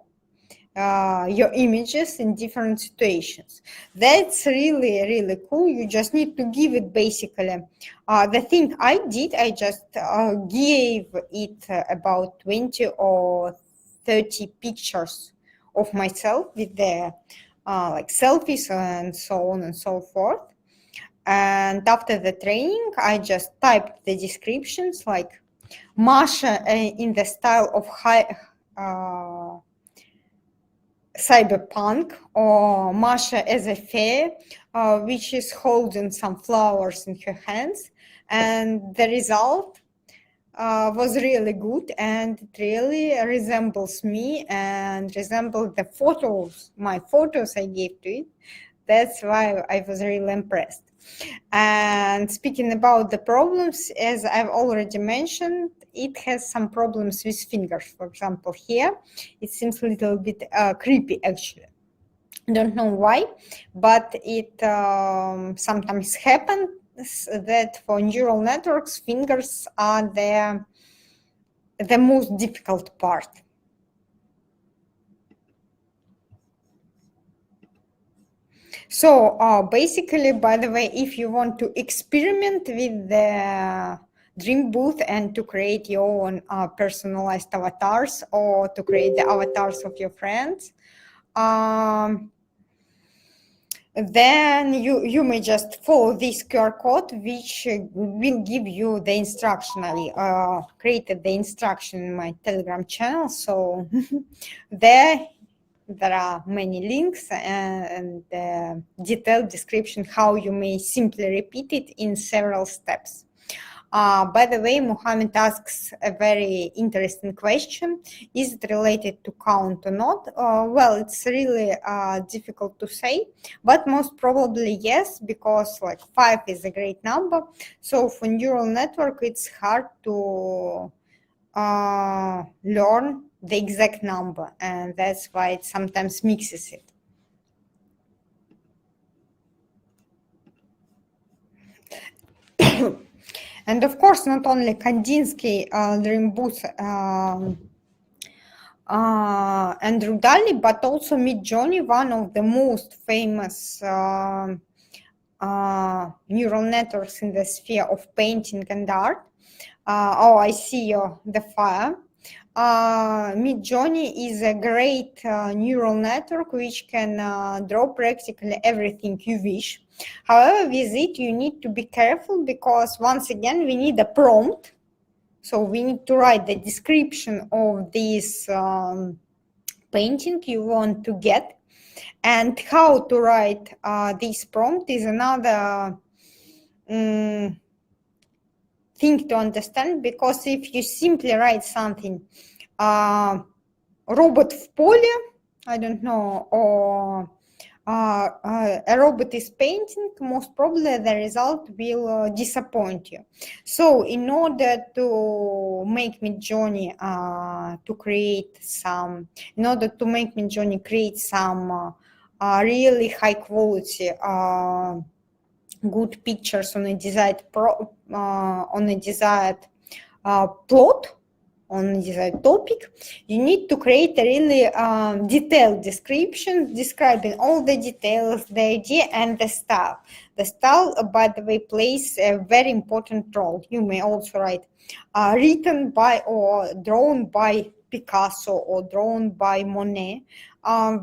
your images in different situations. That's really, really cool. You just need to give it basically. The thing I did, I just gave it about 20 or 30 pictures of myself with the like selfies and so on and so forth. And after the training, I just typed the descriptions like Masha in the style of cyberpunk, or Masha as a fair, which is holding some flowers in her hands, and the result was really good, and it really resembles me and resembles the photos, my photos I gave to it. That's why I was really impressed. And speaking about the problems, as I've already mentioned, it has some problems with fingers. For example, here, it seems a little bit creepy, actually. I don't know why, but it sometimes happens that for neural networks, fingers are the most difficult part. So basically, by the way, if you want to experiment with the Dream Booth and to create your own personalized avatars or to create the avatars of your friends, then you may just follow this QR code, which will give you the instruction. I created the instruction in my Telegram channel, so there are many links and detailed description how you may simply repeat it in several steps. By the way, Mohammed asks a very interesting question. Is it related to count or not? Well, it's really difficult to say, but most probably yes, because like 5 is a great number. So for neural network, it's hard to learn the exact number, and that's why it sometimes mixes it. And of course, not only Kandinsky, Dream Booth, and Rudali, but also Midjourney, one of the most famous neural networks in the sphere of painting and art. Oh, I see the fire. Midjourney is a great neural network which can draw practically everything you wish. However, with it, you need to be careful because once again, we need a prompt. So we need to write the description of this painting you want to get. And how to write this prompt is another thing to understand, because if you simply write something, robot в поле, I don't know, or a robot is painting, most probably the result will disappoint you. So in order to make Midjourney create some really high quality good pictures on a desired plot, on a desired topic, you need to create a really detailed description describing all the details, the idea, and the style. The style, by the way, plays a very important role. You may also write written by or drawn by Picasso or drawn by Monet.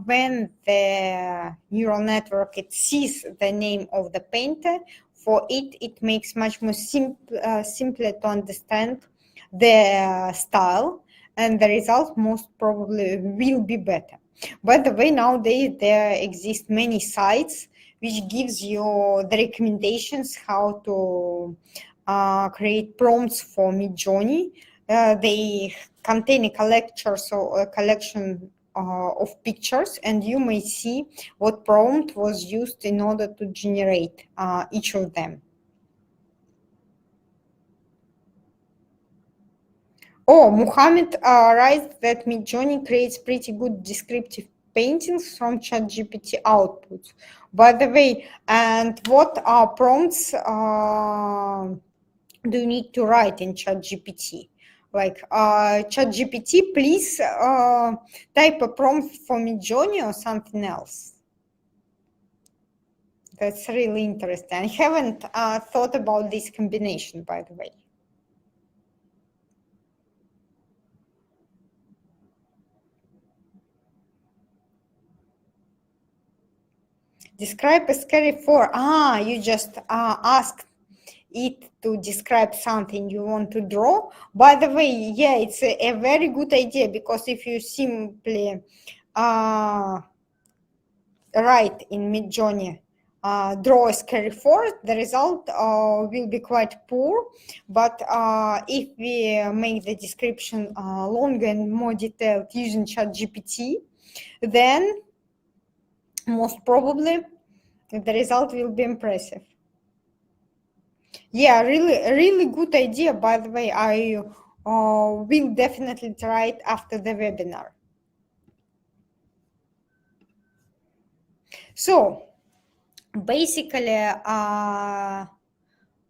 When the neural network sees the name of the painter, for it makes much more simpler to understand the style, and the result most probably will be better. By the way, nowadays there exist many sites which gives you the recommendations how to create prompts for Midjourney. They contain a collection of pictures, and you may see what prompt was used in order to generate each of them. Oh, Muhammad writes that Midjourney creates pretty good descriptive paintings from ChatGPT outputs. By the way, and what prompts do you need to write in ChatGPT? Like ChatGPT, please type a prompt for Midjourney or something else. That's really interesting. I haven't thought about this combination, by the way. Describe a scary for. You just asked it to describe something you want to draw. By the way, yeah, it's a very good idea, because if you simply write in Midjourney, draw a scary forest, the result will be quite poor. But if we make the description longer and more detailed using ChatGPT, then most probably the result will be impressive. Yeah, really good idea, by the way. I will definitely try it after the webinar. So basically,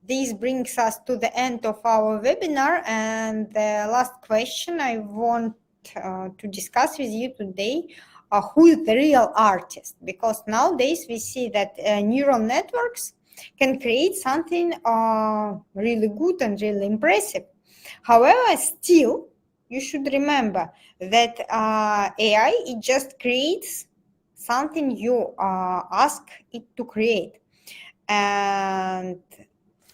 this brings us to the end of our webinar, and the last question I want to discuss with you today, who is the real artist? Because nowadays we see that neural networks can create something really good and really impressive. However, still, you should remember that AI, it just creates something you ask it to create. And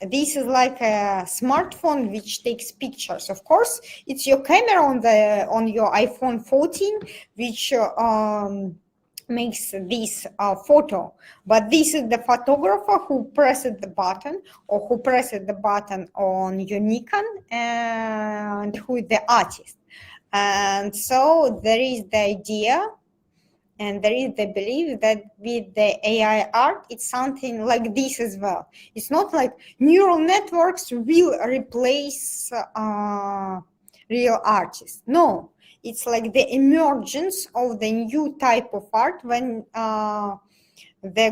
this is like a smartphone which takes pictures. Of course, it's your camera on your iPhone 14 which makes this photo, but this is the photographer who pressed the button, or who pressed the button on your Nikon, and who is the artist. And so there is the idea, and there is the belief that with the AI art, it's something like this as well. It's not like neural networks will replace real artists. No, it's like the emergence of the new type of art when the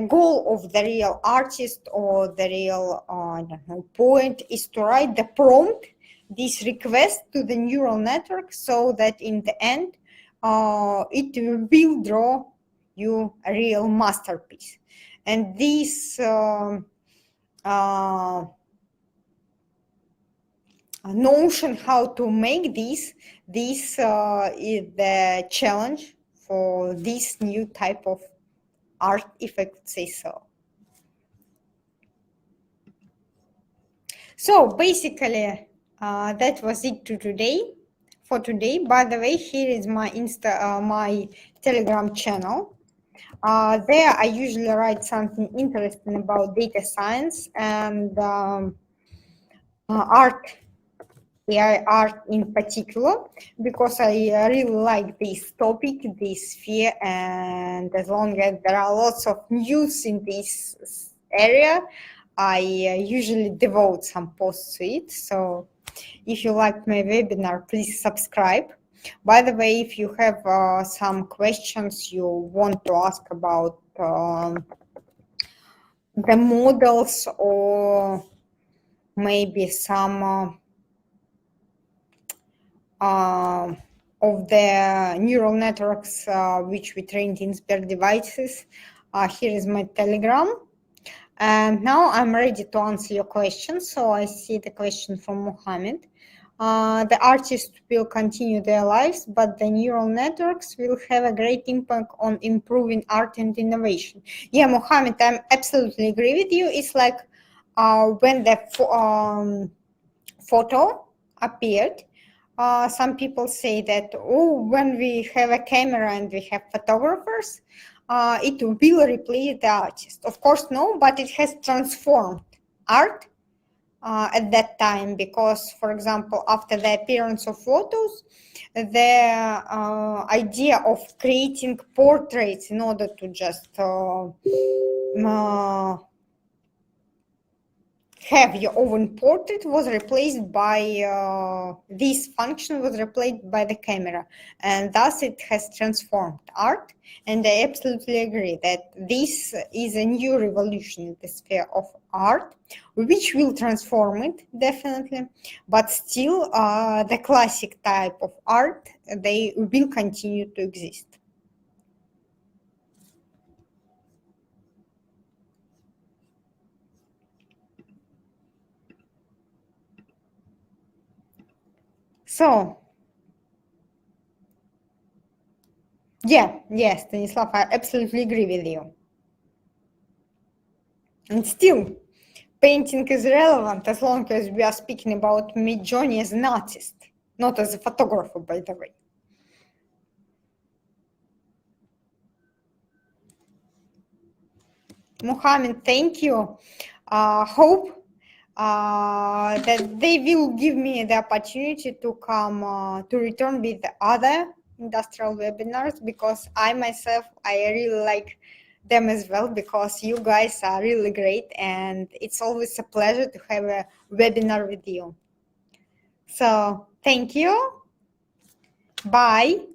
goal of the real artist or the real I don't know, poet is to write the prompt, this request to the neural network, so that in the end, it will draw you a real masterpiece. And this notion how to make this is the challenge for this new type of art, if I could say so. So basically, that was it for today. By the way, here is my my Telegram channel. There I usually write something interesting about data science and art, AI art in particular, because I really like this topic, this sphere, and as long as there are lots of news in this area, I usually devote some posts to it. So if you like my webinar, please subscribe. By the way, if you have some questions you want to ask about the models, or maybe some of the neural networks which we trained in SberDevices, here is my Telegram. And now I'm ready to answer your questions. So I see the question from Mohammed. The artists will continue their lives, but the neural networks will have a great impact on improving art and innovation. Yeah, Mohammed, I absolutely agree with you. It's like when the photo appeared, some people say that, oh, when we have a camera and we have photographers, it will replace the artist. Of course, no, but it has transformed art at that time, because, for example, after the appearance of photos, the idea of creating portraits in order to just have your own portrait was replaced by this function was replaced by the camera, and thus it has transformed art. And I absolutely agree that this is a new revolution in the sphere of art, which will transform it definitely, but still the classic type of art, they will continue to exist. So yeah, yes, Stanislav, I absolutely agree with you. And still, painting is relevant as long as we are speaking about Midjourney as an artist, not as a photographer, by the way. Mohammed, thank you. Hope that they will give me the opportunity to come to return with other industrial webinars, because I myself, I really like them as well, because you guys are really great and it's always a pleasure to have a webinar with you. So thank you. Bye.